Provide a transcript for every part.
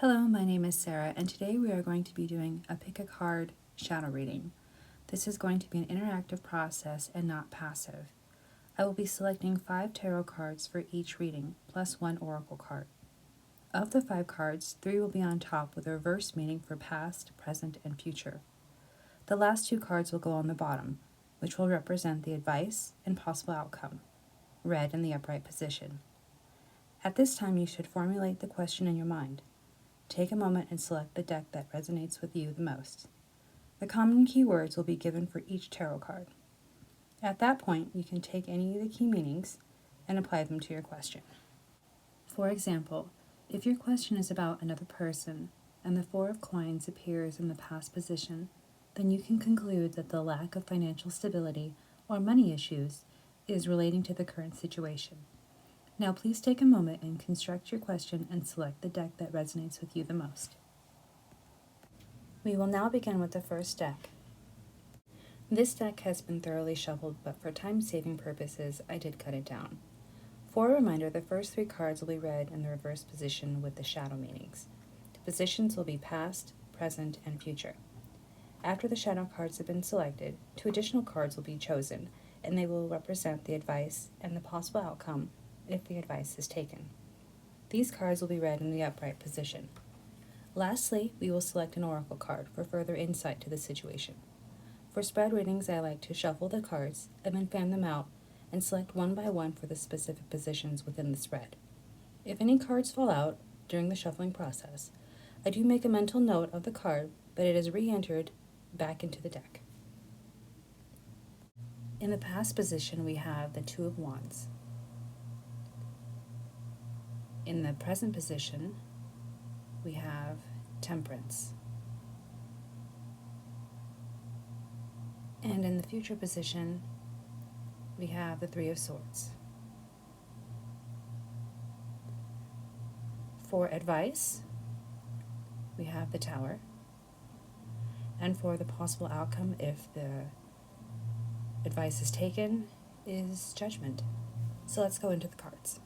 Hello, my name is Sarah, and today we are going to be doing a pick a card shadow reading. This is going to be an interactive process and not passive. I will be selecting 5 tarot cards for each reading, plus 1 oracle card. Of the 5 cards, 3 will be on top with a reverse meaning for past, present, and future. The last 2 cards will go on the bottom, which will represent the advice and possible outcome, read in the upright position. At this time, you should formulate the question in your mind. Take a moment and select the deck that resonates with you the most. The common keywords will be given for each tarot card. At that point, you can take any of the key meanings and apply them to your question. For example, if your question is about another person and the 4 of coins appears in the past position, then you can conclude that the lack of financial stability or money issues is relating to the current situation. Now please take a moment and construct your question and select the deck that resonates with you the most. We will now begin with the first deck. This deck has been thoroughly shuffled, but for time-saving purposes, I did cut it down. For a reminder, the first 3 cards will be read in the reverse position with the shadow meanings. The positions will be past, present, and future. After the shadow cards have been selected, 2 additional cards will be chosen, and they will represent the advice and the possible outcome if the advice is taken. These cards will be read in the upright position. Lastly, we will select an oracle card for further insight to the situation. For spread readings, I like to shuffle the cards and then fan them out and select one by one for the specific positions within the spread. If any cards fall out during the shuffling process, I do make a mental note of the card, but it is re-entered back into the deck. In the past position, we have the 2 of Wands. In the present position, we have Temperance. And in the future position, we have the 3 of Swords. For advice, we have the Tower. And for the possible outcome, if the advice is taken, is Judgment. So let's go into the cards.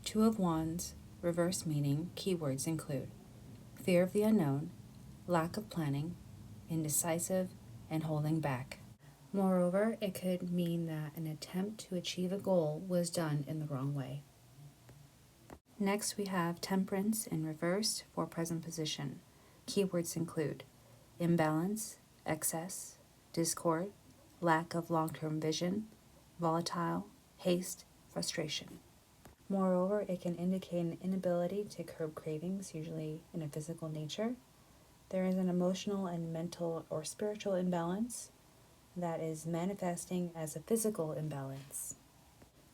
2 of Wands, reverse meaning, keywords include fear of the unknown, lack of planning, indecisive, and holding back. Moreover, it could mean that an attempt to achieve a goal was done in the wrong way. Next, we have Temperance in reverse for present position. Keywords include imbalance, excess, discord, lack of long-term vision, volatile, haste, frustration. Moreover, it can indicate an inability to curb cravings, usually in a physical nature. There is an emotional and mental or spiritual imbalance that is manifesting as a physical imbalance.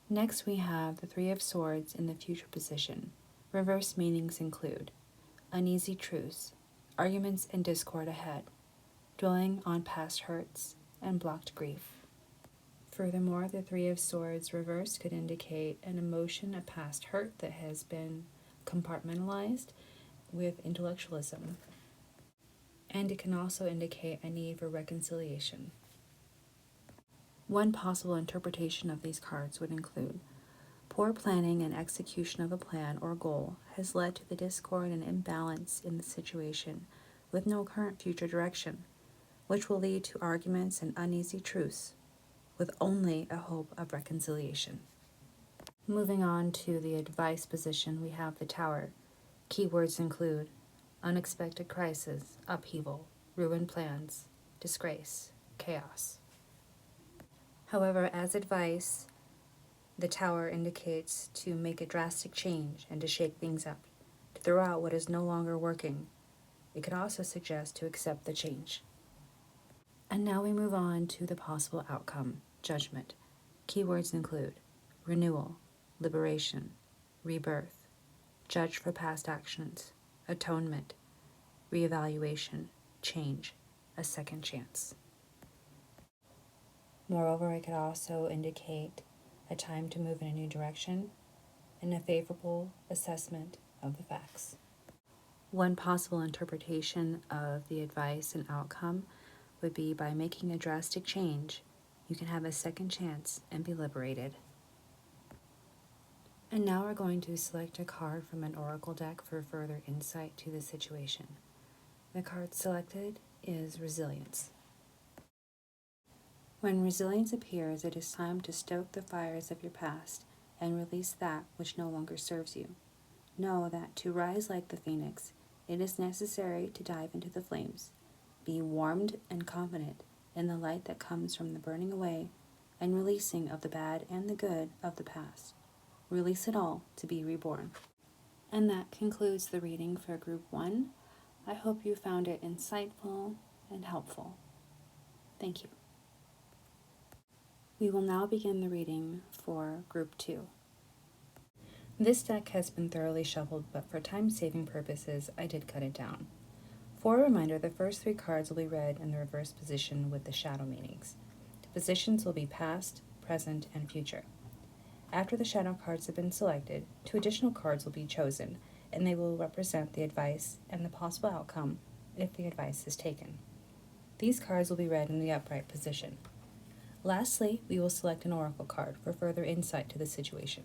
Next, we have the 3 of Swords in the future position. Reverse meanings include uneasy truce, arguments and discord ahead, dwelling on past hurts, and blocked grief. Furthermore, the 3 of Swords reverse could indicate an emotion of past hurt that has been compartmentalized with intellectualism. And it can also indicate a need for reconciliation. One possible interpretation of these cards would include poor planning and execution of a plan or goal has led to the discord and imbalance in the situation with no current future direction, which will lead to arguments and uneasy truce, with only a hope of reconciliation. Moving on to the advice position, we have the Tower. Keywords include unexpected crisis, upheaval, ruined plans, disgrace, chaos. However, as advice, the Tower indicates to make a drastic change and to shake things up, to throw out what is no longer working. It could also suggest to accept the change. And now we move on to the possible outcome, Judgment. Keywords include renewal, liberation, rebirth, judge for past actions, atonement, reevaluation, change, a second chance. Moreover, it could also indicate a time to move in a new direction and a favorable assessment of the facts. One possible interpretation of the advice and outcome would be by making a drastic change, you can have a second chance and be liberated. And now we're going to select a card from an oracle deck for further insight to the situation. The card selected is Resilience. When resilience appears, it is time to stoke the fires of your past and release that which no longer serves you. Know that to rise like the phoenix, it is necessary to dive into the flames. Be warmed and confident in the light that comes from the burning away and releasing of the bad and the good of the past. Release it all to be reborn. And that concludes the reading for Group 1. I hope you found it insightful and helpful. Thank you. We will now begin the reading for Group 2. This deck has been thoroughly shuffled, but for time-saving purposes, I did cut it down. For a reminder, the first 3 cards will be read in the reverse position with the shadow meanings. The positions will be past, present, and future. After the shadow cards have been selected, 2 additional cards will be chosen, and they will represent the advice and the possible outcome if the advice is taken. These cards will be read in the upright position. Lastly, we will select an oracle card for further insight to the situation.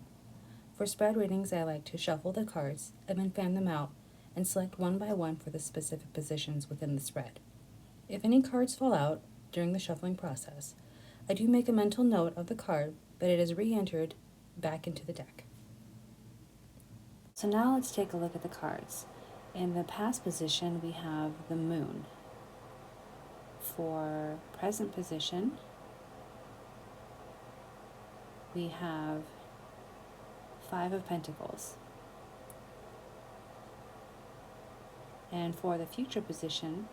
For spread readings, I like to shuffle the cards and then fan them out and select one by one for the specific positions within the spread. If any cards fall out during the shuffling process, I do make a mental note of the card, but it is re-entered back into the deck. So now let's take a look at the cards. In the past position, we have the Moon. For present position, we have 5 of Pentacles. And for the future position,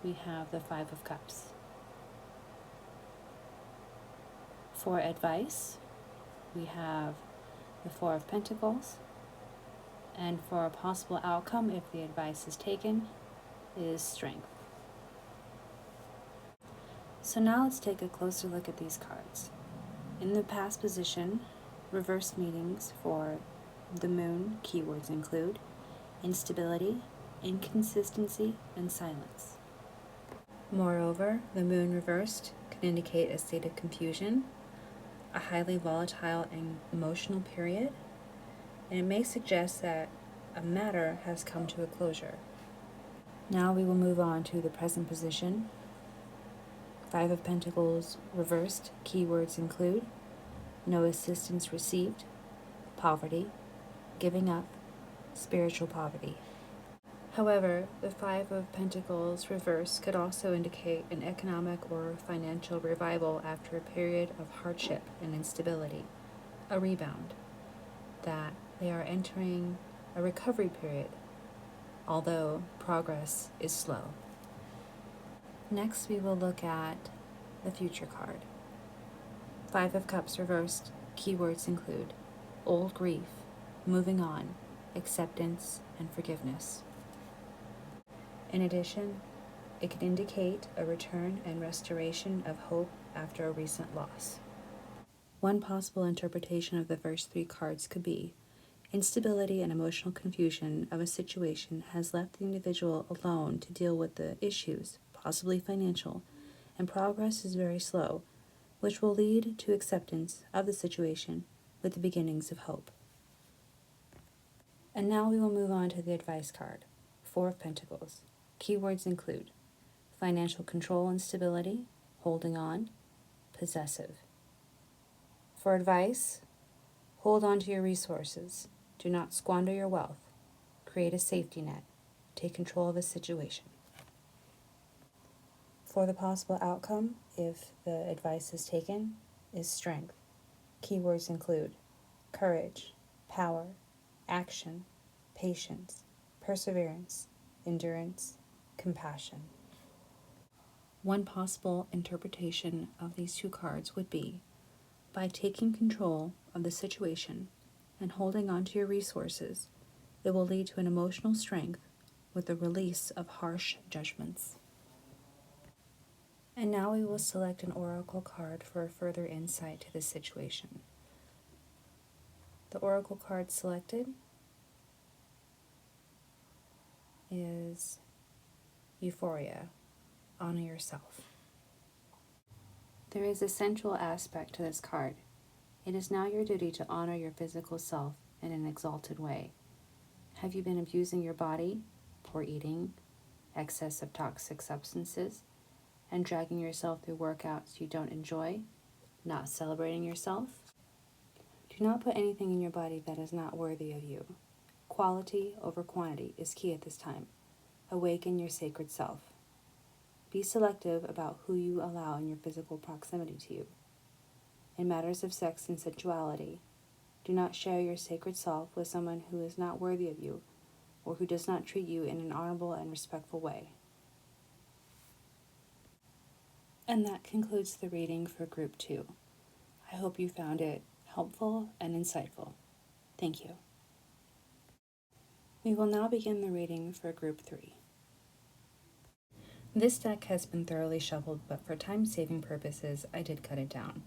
we have the 5 of Cups. For advice, we have the 4 of Pentacles. And for a possible outcome, if the advice is taken, is Strength. So now let's take a closer look at these cards. In the past position, reverse meanings for the Moon keywords include instability, inconsistency, and silence. Moreover, the Moon reversed can indicate a state of confusion, a highly volatile and emotional period, and it may suggest that a matter has come to a closure. Now we will move on to the present position. 5 of Pentacles reversed keywords include no assistance received, poverty, giving up, spiritual poverty. However, the 5 of Pentacles reversed could also indicate an economic or financial revival after a period of hardship and instability, a rebound, that they are entering a recovery period, although progress is slow. Next, we will look at the future card. 5 of Cups reversed keywords include old grief, moving on, acceptance, and forgiveness. In addition, it can indicate a return and restoration of hope after a recent loss. One possible interpretation of the first 3 cards could be instability and emotional confusion of a situation has left the individual alone to deal with the issues, possibly financial, and progress is very slow, which will lead to acceptance of the situation with the beginnings of hope. And now we will move on to the advice card, 4 of Pentacles. Keywords include financial control and stability, holding on, possessive. For advice, hold on to your resources. Do not squander your wealth. Create a safety net. Take control of a situation. For the possible outcome, if the advice is taken, is strength. Keywords include courage, power, action, patience, perseverance, endurance, compassion. One possible interpretation of these 2 cards would be by taking control of the situation and holding on to your resources, it will lead to an emotional strength with the release of harsh judgments. And now we will select an oracle card for further insight to this situation. The oracle card selected is Euphoria, honor yourself. There is a central aspect to this card. It is now your duty to honor your physical self in an exalted way. Have you been abusing your body, poor eating, excess of toxic substances, and dragging yourself through workouts you don't enjoy, not celebrating yourself? Do not put anything in your body that is not worthy of you. Quality over quantity is key at this time. Awaken your sacred self. Be selective about who you allow in your physical proximity to you. In matters of sex and sensuality, do not share your sacred self with someone who is not worthy of you or who does not treat you in an honorable and respectful way. And that concludes the reading for Group 2. I hope you found it helpful and insightful. Thank you. We will now begin the reading for Group 3. This deck has been thoroughly shuffled, but for time-saving purposes, I did cut it down.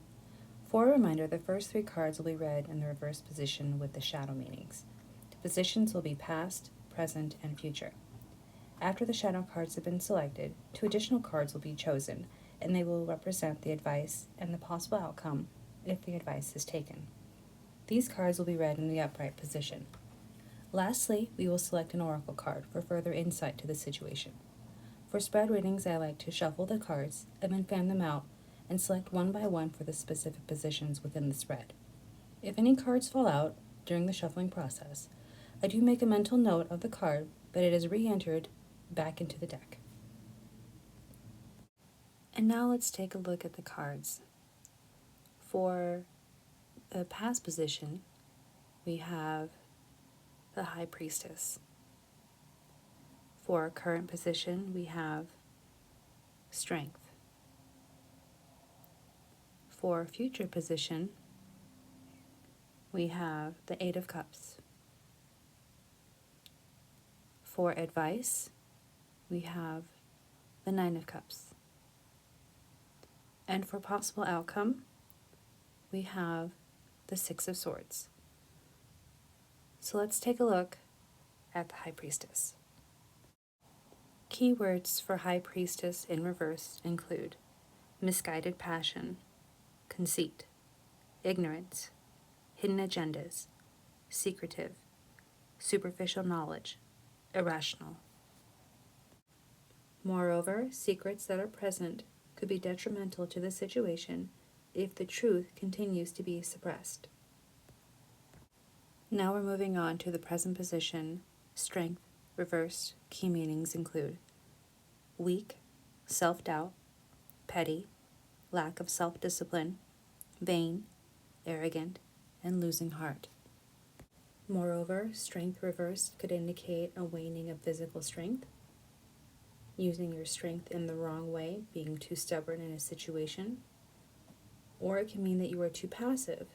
For a reminder, the first 3 cards will be read in the reverse position with the shadow meanings. The positions will be past, present, and future. After the shadow cards have been selected, 2 additional cards will be chosen, and they will represent the advice and the possible outcome if the advice is taken. These cards will be read in the upright position. Lastly, we will select an oracle card for further insight to the situation. For spread readings, I like to shuffle the cards and then fan them out and select one by one for the specific positions within the spread. If any cards fall out during the shuffling process, I do make a mental note of the card, but it is re-entered back into the deck. And now let's take a look at the cards. For the past position, we have the High Priestess. For our current position, we have Strength. For future position, we have the 8 of Cups. For advice, we have the 9 of Cups. And for possible outcome, we have the 6 of Swords. So let's take a look at the High Priestess. Keywords for High Priestess in reverse include misguided passion, conceit, ignorance, hidden agendas, secretive, superficial knowledge, irrational. Moreover, secrets that are present could be detrimental to the situation if the truth continues to be suppressed. Now we're moving on to the present position, Strength, reversed. Key meanings include weak, self-doubt, petty, lack of self-discipline, vain, arrogant, and losing heart. Moreover, Strength reversed could indicate a waning of physical strength, using your strength in the wrong way, being too stubborn in a situation, or it can mean that you are too passive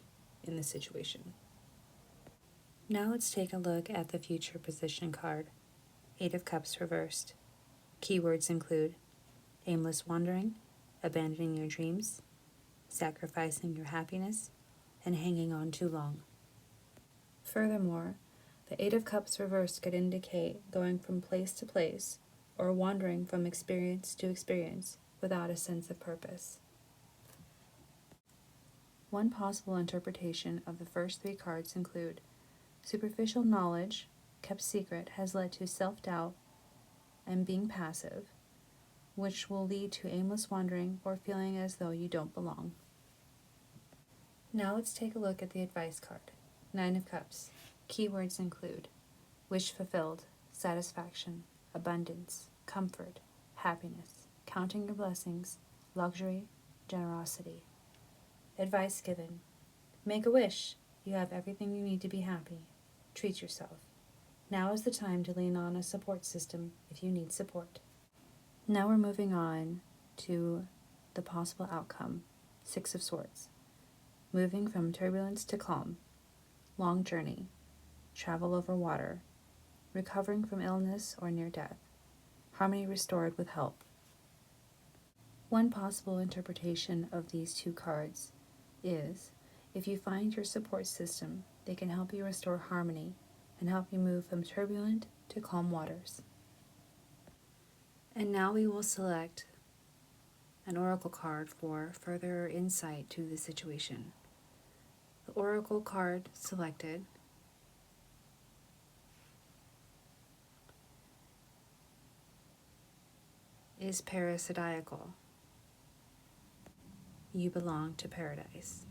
in the situation. Now let's take a look at the future position card, 8 of Cups reversed. Keywords include aimless wandering, abandoning your dreams, sacrificing your happiness, and hanging on too long. Furthermore, the 8 of Cups reversed could indicate going from place to place or wandering from experience to experience without a sense of purpose. One possible interpretation of the first 3 cards include superficial knowledge kept secret has led to self-doubt and being passive, which will lead to aimless wandering or feeling as though you don't belong. Now let's take a look at the advice card, 9 of Cups. Keywords include wish fulfilled, satisfaction, abundance, comfort, happiness, counting your blessings, luxury, generosity. Advice given: make a wish. You have everything you need to be happy. Treat yourself. Now is the time to lean on a support system if you need support. Now we're moving on to the possible outcome, 6 of Swords. Moving from turbulence to calm, long journey, travel over water, recovering from illness or near death, harmony restored with help. One possible interpretation of these 2 cards is if you find your support system, they can help you restore harmony and help you move from turbulent to calm waters. And now we will select an oracle card for further insight to the situation. The oracle card selected is parasidiacal. You belong to paradise.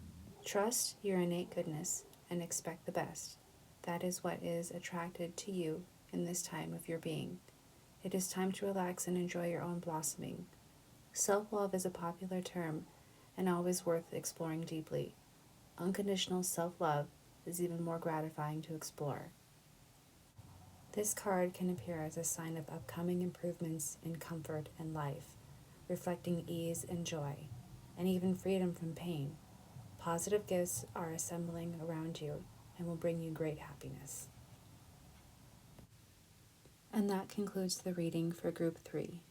Trust your innate goodness and expect the best. That is what is attracted to you in this time of your being. It is time to relax and enjoy your own blossoming. Self-love is a popular term and always worth exploring deeply. Unconditional self-love is even more gratifying to explore. This card can appear as a sign of upcoming improvements in comfort and life, reflecting ease and joy, and even freedom from pain. Positive gifts are assembling around you and will bring you great happiness. And that concludes the reading for Group 3.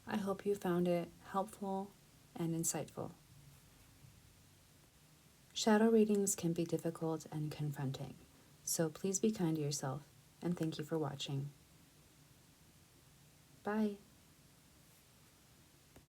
I hope you found it helpful and insightful. Shadow readings can be difficult and confronting, so please be kind to yourself, and thank you for watching. Bye.